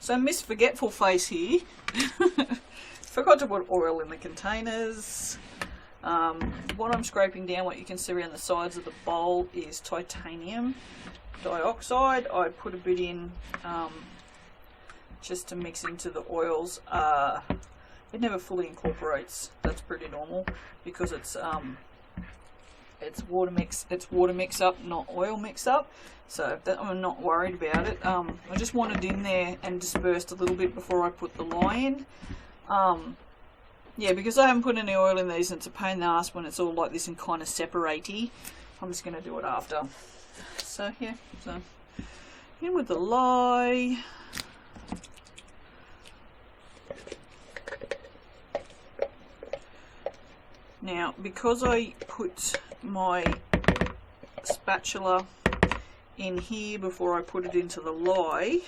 So Miss Forgetful Face here forgot to put oil in the containers. What I'm scraping down, what you can see around the sides of the bowl, is titanium dioxide. I put a bit in just to mix into the oils. It never fully incorporates. That's pretty normal because it's water mix up, not oil mix up. So that, I'm not worried about it. I just want it in there and dispersed a little bit before I put the lye in. Yeah, because I haven't put any oil in these and it's a pain in the ass when it's all like this and kind of separate-y. I'm just going to do it after. So yeah, so in with the lye. Now, because I put my spatula in here before I put it into the lye,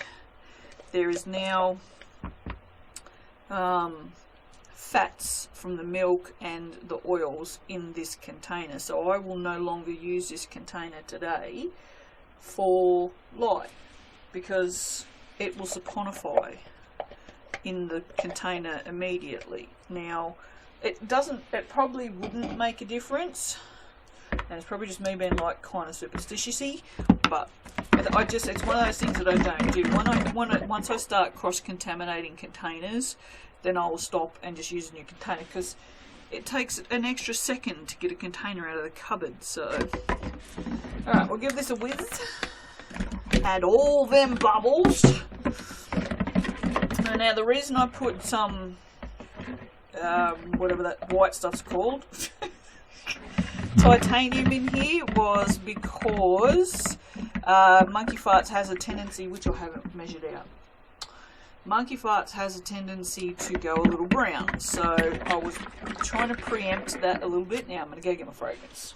there is now fats from the milk and the oils in this container. So I will no longer use this container today for lye because it will saponify in the container immediately. Now, it probably wouldn't make a difference, and it's probably just me being like kind of superstitious-y, but it's one of those things that I don't do. Once I start cross-contaminating containers, then I will stop and just use a new container, because it takes an extra second to get a container out of the cupboard. So, alright, we'll give this a whiz. Add all them bubbles. And now the reason I put some whatever that white stuff's called titanium in here was because Monkey Farts has a tendency, which I haven't measured out, Monkey Farts has a tendency to go a little brown, so I was trying to preempt that a little bit. Now I'm going to go get my fragrance.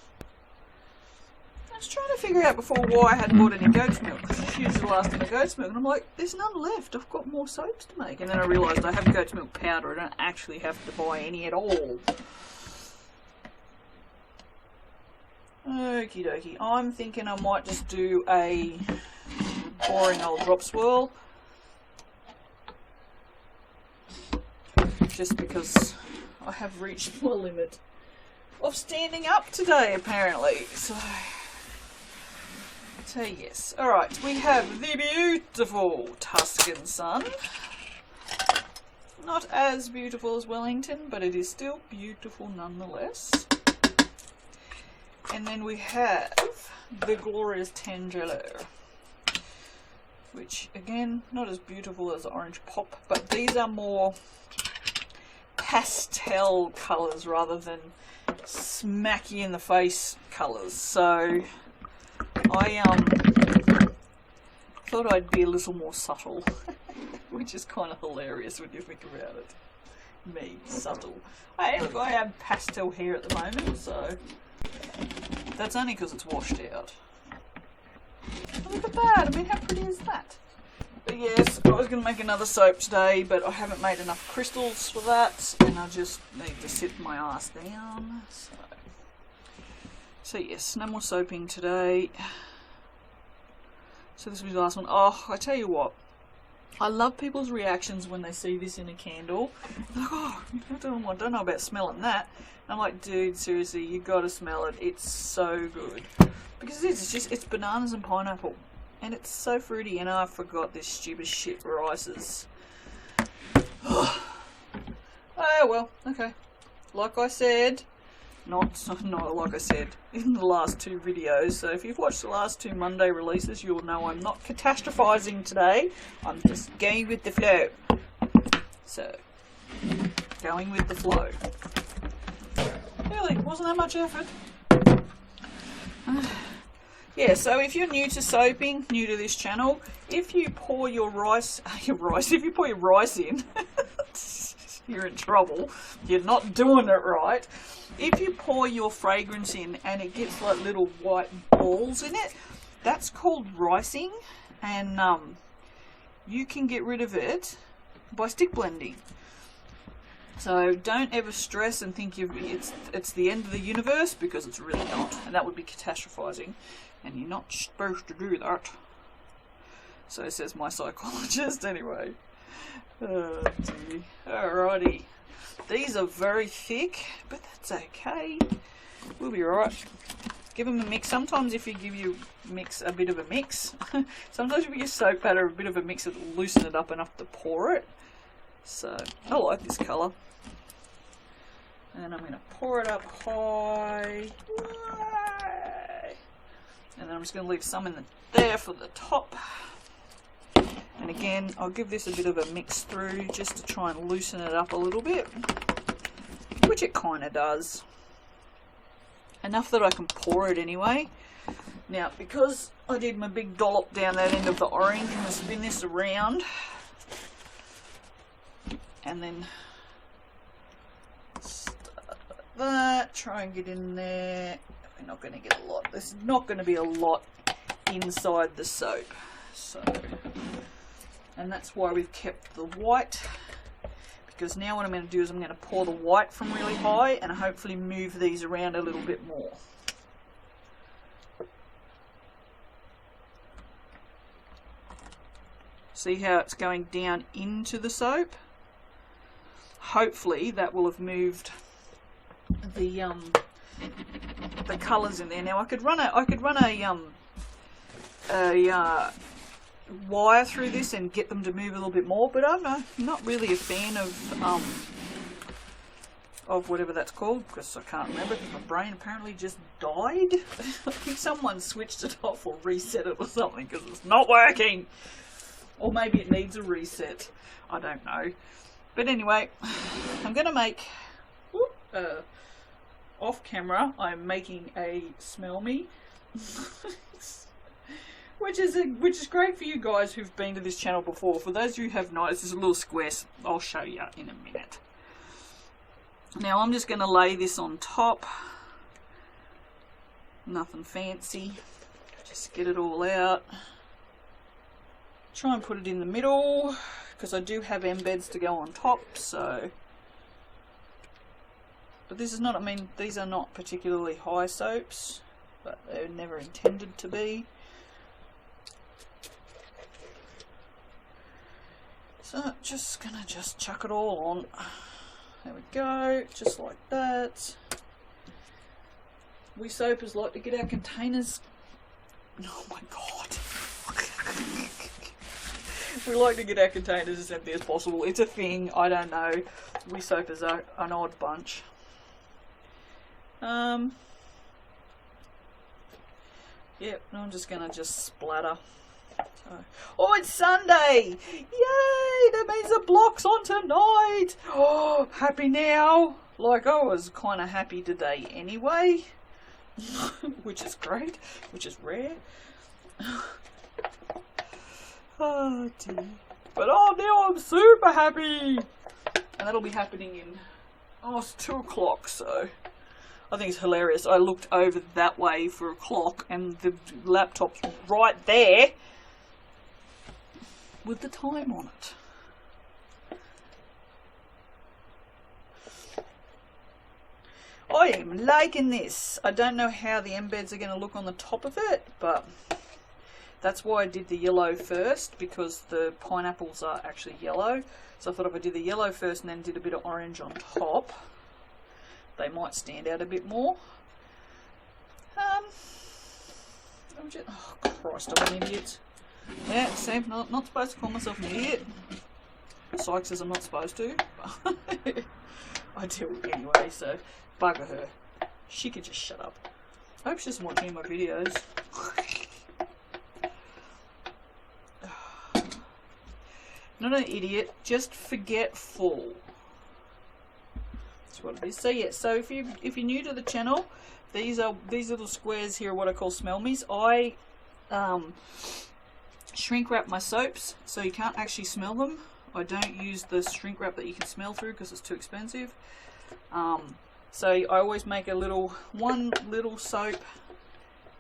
I was trying to figure out before why I hadn't bought any goat's milk, because it's usually the last thing of goat's milk, and I'm like, there's none left, I've got more soaps to make. And then I realised I have goat's milk powder, I don't actually have to buy any at all. Okie dokie, I'm thinking I might just do a boring old drop swirl, just because I have reached my limit of standing up today apparently. So yes, alright, we have the beautiful Tuscan sun. Not as beautiful as Wellington, but it is still beautiful nonetheless. And then we have the glorious Tangelo, which again, not as beautiful as Orange Pop, but these are more pastel colours rather than smacky in the face colours. So I thought I'd be a little more subtle, which is kind of hilarious when you think about it. Me, subtle. Hey, look, I have pastel hair at the moment, so that's only because it's washed out. Oh, look at that, I mean, how pretty is that? But yes, I was going to make another soap today, but I haven't made enough crystals for that, and I just need to sit my ass down. So yes, no more soaping today. So this will be the last one. Oh, I tell you what, I love people's reactions when they see this in a candle. They're like, oh, I don't know about smelling that. And I'm like, dude, seriously, you gotta smell it. It's so good. Because it's bananas and pineapple. And it's so fruity, and I forgot this stupid shit rices. Oh well, okay. Like I said, not like I said in the last two videos. So if you've watched the last two Monday releases, you'll know I'm not catastrophizing today. I'm just going with the flow. So, going with the flow. Really, wasn't that much effort. Yeah, so if you're new to soaping, new to this channel, if you pour your rice in, you're in trouble. You're not doing it right. If you pour your fragrance in and it gets like little white balls in it, that's called ricing, and you can get rid of it by stick blending. So don't ever stress and think it's the end of the universe, because it's really not, and that would be catastrophizing, and you're not supposed to do that. So says my psychologist anyway. Oh dear. Alrighty. These are very thick, but that's okay. We'll be alright. Give them a mix. Sometimes if you give your mix a bit of a mix, sometimes if you give soap batter a bit of a mix, it'll loosen it up enough to pour it. So, I like this colour. And I'm going to pour it up high. And then I'm just going to leave some in there for the top. And again, I'll give this a bit of a mix through just to try and loosen it up a little bit, which it kind of does. Enough that I can pour it anyway. Now, because I did my big dollop down that end of the orange, I'm going to spin this around and then start like that, try and get in there. We're not going to get a lot. There's not going to be a lot inside the soap. So, and that's why we've kept the white, because now what I'm going to do is I'm going to pour the white from really high and hopefully move these around a little bit more. See how it's going down into the soap? Hopefully that will have moved the colours in there. Now I could run a wire through this and get them to move a little bit more, but I'm not really a fan of whatever that's called, because I can't remember, because my brain apparently just died. I think someone switched it off or reset it or something, because it's not working. Or maybe it needs a reset. I don't know. But anyway, I'm going to make, off camera, I'm making a Smell Me. Which is great for you guys who've been to this channel before. For those of you who have not, this is a little square. I'll show you in a minute. Now I'm just going to lay this on top. Nothing fancy. Just get it all out. Try and put it in the middle, because I do have embeds to go on top. So, but this is not. I mean, these are not particularly high soaps, but they're never intended to be. So just gonna chuck it all on. There we go, just like that. We soapers like to get our containers. Oh my god. We like to get our containers as empty as possible. It's a thing, I don't know. We soapers are an odd bunch. Yep, I'm just gonna splatter. Oh, it's Sunday! Yay! That means the block's on tonight! Oh, happy now! Like, I was kind of happy today anyway. Which is great. Which is rare. Oh, dear. But oh, now I'm super happy! And that'll be happening in... Oh, it's 2 o'clock, so... I think it's hilarious. I looked over that way for a clock and the laptop's right there with the time on it. I am liking this. I don't know how the embeds are going to look on the top of it, but that's why I did the yellow first, because the pineapples are actually yellow. So I thought if I did the yellow first and then did a bit of orange on top, they might stand out a bit more. Oh Christ, I'm an idiot. Yeah, see, not supposed to call myself an idiot. Psych says I'm not supposed to. I do anyway, so bugger her. She could just shut up. I hope she doesn't watch any of my videos. Not an idiot, just forgetful. That's what it is. So yeah, so if you're new to the channel, these little squares here are what I call smell me's. I shrink wrap my soaps so you can't actually smell them. I don't use the shrink wrap that you can smell through because it's too expensive. So I always make one little soap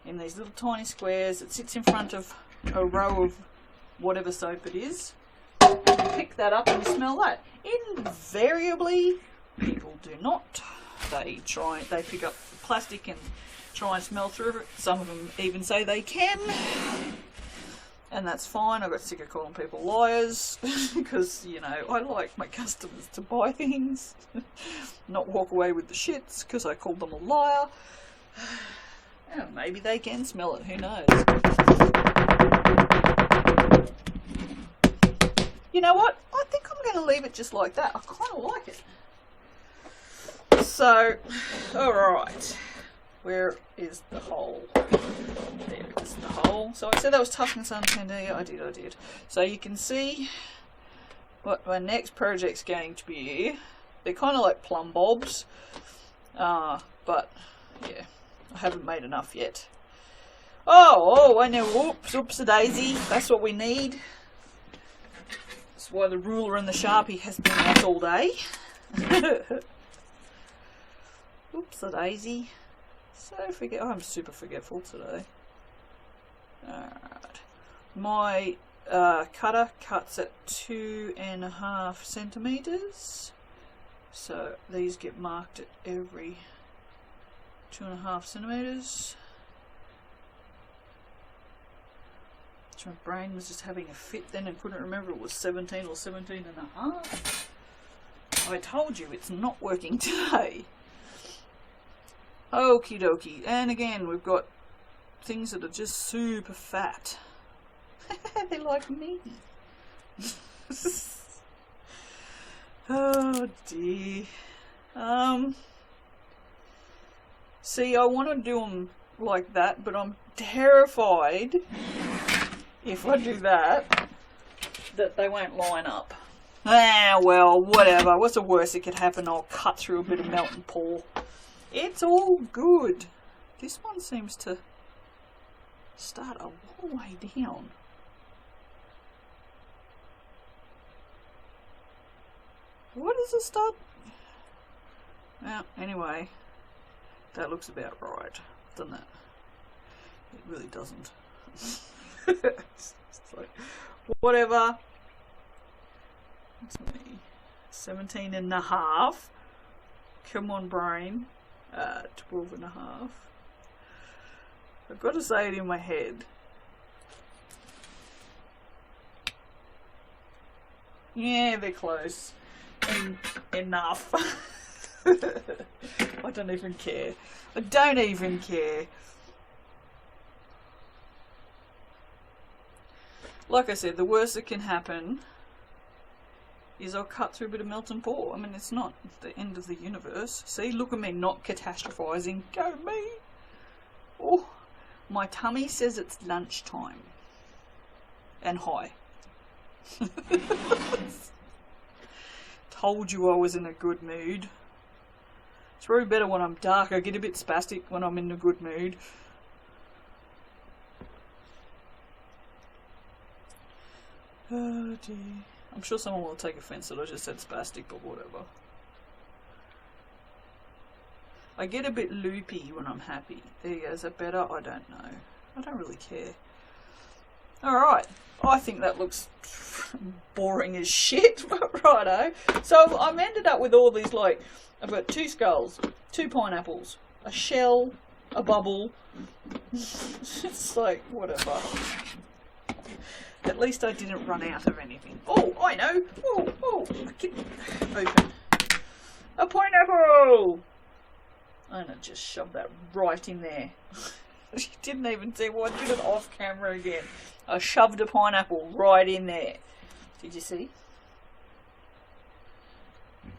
in these little tiny squares. It sits in front of a row of whatever soap it is. You pick that up and smell that. Invariably, people do not. They pick up plastic and try and smell through it. Some of them even say they can. And that's fine. I got sick of calling people liars because, you know, I like my customers to buy things, not walk away with the shits because I called them a liar. Oh, maybe they can smell it, who knows. You know what? I think I'm going to leave it just like that. I kind of like it. So, alright. Where is the hole? There is the hole. So I said that was toughness on 10D. I did. So you can see what my next project's going to be. They're kind of like plumb bobs. But, yeah. I haven't made enough yet. Oh, I know. Oops, a daisy. That's what we need. That's why the ruler and the Sharpie has been out all day. Oops, a daisy. I'm super forgetful today. Alright. My cutter cuts at 2.5 centimeters. So these get marked at every 2.5 centimeters. So my brain was just having a fit then and couldn't remember it was 17 or 17.5. I told you it's not working today. Okie dokie. And again, we've got things that are just super fat. They're like me. Oh dear. See, I want to do them like that, but I'm terrified if I do that they won't line up. Ah, well, whatever. What's the worst that could happen? I'll cut through a bit of melt and pour. It's all good. This one seems to start a long way down. What does it start? Well, anyway, that looks about right, doesn't it? It really doesn't. It's like, whatever. What's me? 17.5. Come on, brain. 12.5. I've got to say it in my head. Yeah, they're close. Enough. I don't even care. I don't even care. Like I said, the worst that can happen is I'll cut through a bit of melt and pour. I mean, it's not the end of the universe. See, look at me not catastrophizing. Go me. Oh, my tummy says it's lunchtime. And hi. Told you I was in a good mood. It's probably better when I'm dark. I get a bit spastic when I'm in a good mood. Oh dear. I'm sure someone will take offense that I just said spastic, but whatever. I get a bit loopy when I'm happy. There you go. Is that better? I don't know. I don't really care. Alright. I think that looks boring as shit. Righto. So I've ended up with all these, like, I've got 2 skulls, 2 pineapples, a shell, a bubble. It's like, whatever. At least I didn't run out of anything. Oh, I know. Oh, I can open. A pineapple! I'm going to just shove that right in there. You didn't even see what I did it off camera again. I shoved a pineapple right in there. Did you see?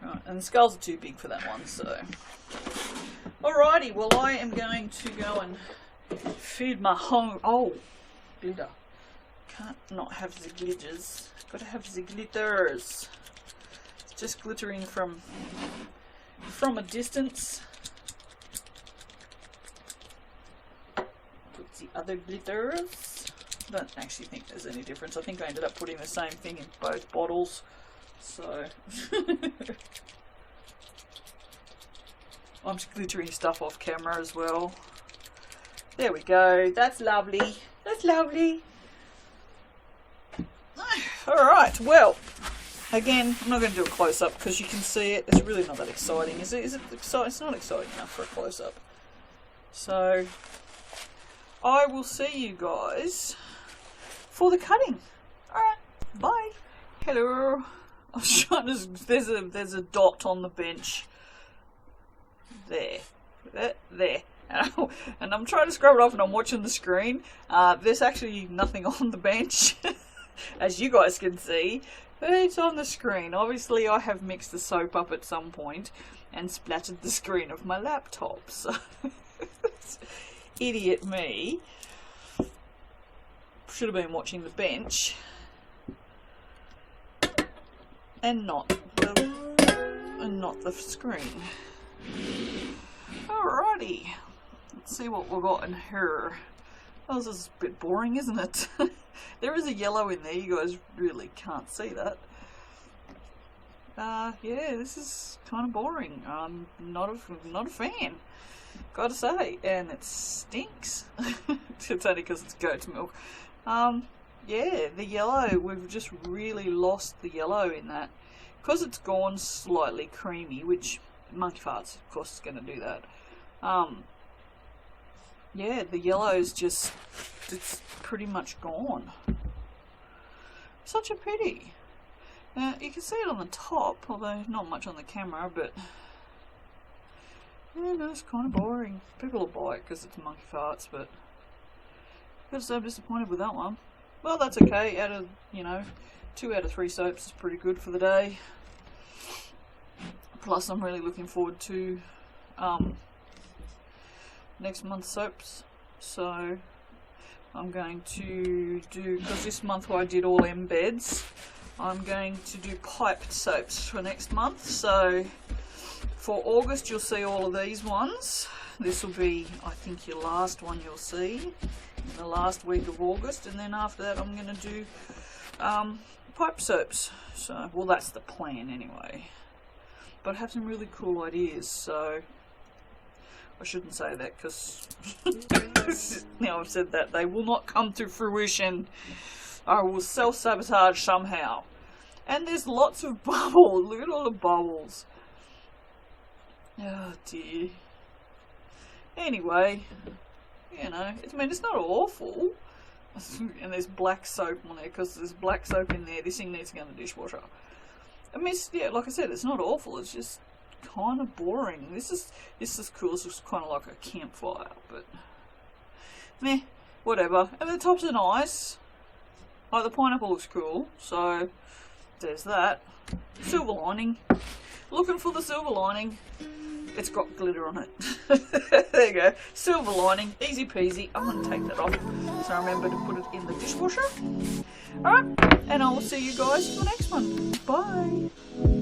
Right, and the skulls are too big for that one, so. Alrighty, well I am going to go and feed my home. Oh, glitter. Can't not have the glitters. Gotta have the glitters. It's just glittering from a distance. Put the other glitters. I don't actually think there's any difference. I think I ended up putting the same thing in both bottles. So I'm just glittering stuff off camera as well. There we go. That's lovely. That's lovely. Alright, well, again, I'm not going to do a close-up because you can see it. It's really not that exciting, is it? Is it exciting? It's not exciting enough for a close-up. So, I will see you guys for the cutting. Alright, bye. Hello. I was trying to, there's a dot on the bench. There. And I'm trying to scrub it off and I'm watching the screen. There's actually nothing on the bench, as you guys can see. But it's on the screen. Obviously I have mixed the soap up at some point and splattered the screen of my laptop. So, idiot me. Should have been watching the bench. And not the screen. Alrighty. Let's see what we've got in here. Oh, this is a bit boring, isn't it? There is a yellow in there, you guys really can't see that. Yeah, this is kind of boring. I'm not a fan, gotta say, and it stinks. It's only because it's goat's milk. Yeah, the yellow, we've just really lost the yellow in that. Because it's gone slightly creamy, which monkey farts, of course, is going to do that. Yeah, the yellow's just, it's pretty much gone. Such a pity. Now, you can see it on the top, although not much on the camera, but yeah, no, it's kind of boring. People will buy it because it's monkey farts, but I was so disappointed with that one. Well, that's okay. Out of, 2 out of 3 soaps is pretty good for the day. Plus, I'm really looking forward to next month's soaps. So, I'm going to do, because this month I did all embeds, I'm going to do piped soaps for next month. So, for August, you'll see all of these ones. This will be, I think, your last one you'll see in the last week of August, and then after that I'm going to do pipe soaps. So, well, that's the plan anyway. But I have some really cool ideas, so I shouldn't say that because now I've said that, they will not come to fruition. I will self-sabotage somehow. And there's lots of bubbles. Look at all the bubbles. Oh dear. Anyway, it's not awful. And there's black soap on there because there's black soap in there. This thing needs to go in the dishwasher. I mean, yeah, like I said, it's not awful. It's just kind of boring. This is cool. It's just kind of like a campfire, but meh, whatever. And the tops are nice. Like the pineapple looks cool, so there's that. Silver lining. Looking for the silver lining. It's got glitter on it. There you go. Silver lining. Easy peasy. I'm going to take that off so I remember to put it in the dishwasher. Alright, and I will see you guys for the next one. Bye.